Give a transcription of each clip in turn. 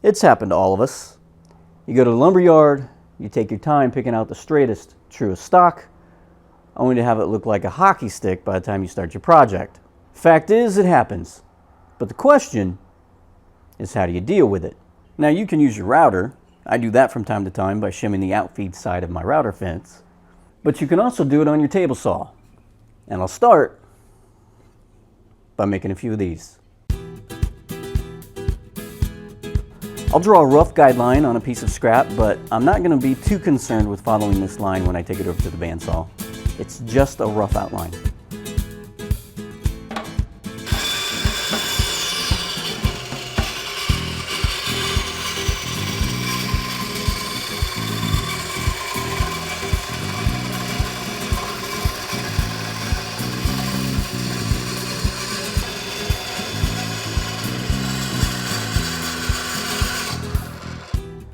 It's happened to all of us. You go to the lumber yard, you take your time picking out the straightest, truest stock, only to have it look like a hockey stick by the time you start your project. Fact is, it happens. But the question is, how do you deal with it? Now, you can use your router. I do that from time to time by shimming the outfeed side of my router fence. But you can also do it on your table saw. And I'll start by making a few of these. I'll draw a rough guideline on a piece of scrap, but I'm not going to be too concerned with following this line when I take it over to the bandsaw. It's just a rough outline.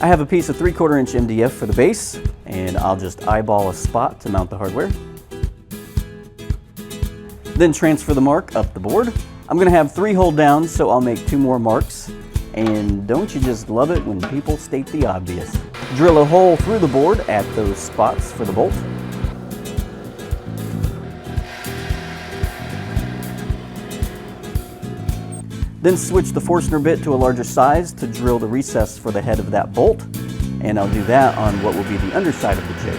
I have a piece of 3/4 inch MDF for the base, and I'll just eyeball a spot to mount the hardware. Then transfer the mark up the board. I'm going to have 3 hold downs, so I'll make 2 more marks. And don't you just love it when people state the obvious? Drill a hole through the board at those spots for the bolt. Then switch the Forstner bit to a larger size to drill the recess for the head of that bolt, and I'll do that on what will be the underside of the jig.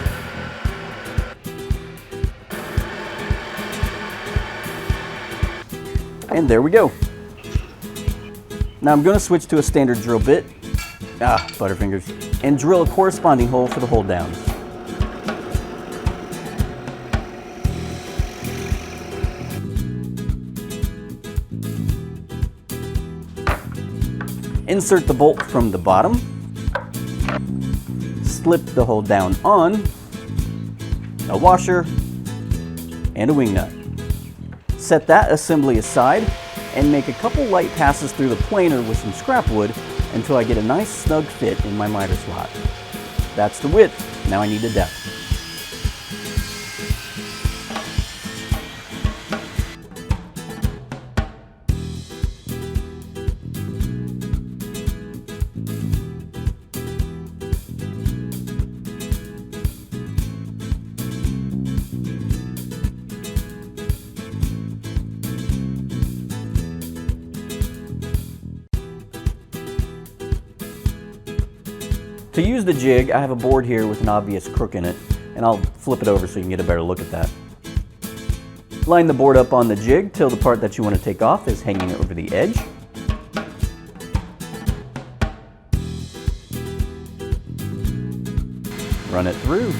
And there we go. Now I'm going to switch to a standard drill bit, butterfingers, and drill a corresponding hole for the hold downs. Insert the bolt from the bottom, slip the hold down on, a washer, and a wing nut. Set that assembly aside and make a couple light passes through the planer with some scrap wood until I get a nice snug fit in my miter slot. That's the width, now I need the depth. To use the jig, I have a board here with an obvious crook in it, and I'll flip it over so you can get a better look at that. Line the board up on the jig till the part that you want to take off is hanging over the edge. Run it through.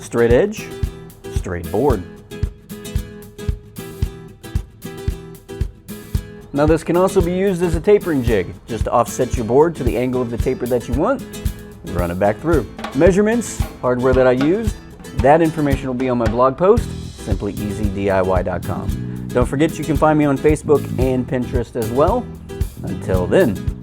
Straight edge, straight board. Now this can also be used as a tapering jig. Just offset your board to the angle of the taper that you want, and run it back through. Measurements, hardware that I used, that information will be on my blog post, simplyeasydiy.com. Don't forget you can find me on Facebook and Pinterest as well. Until then.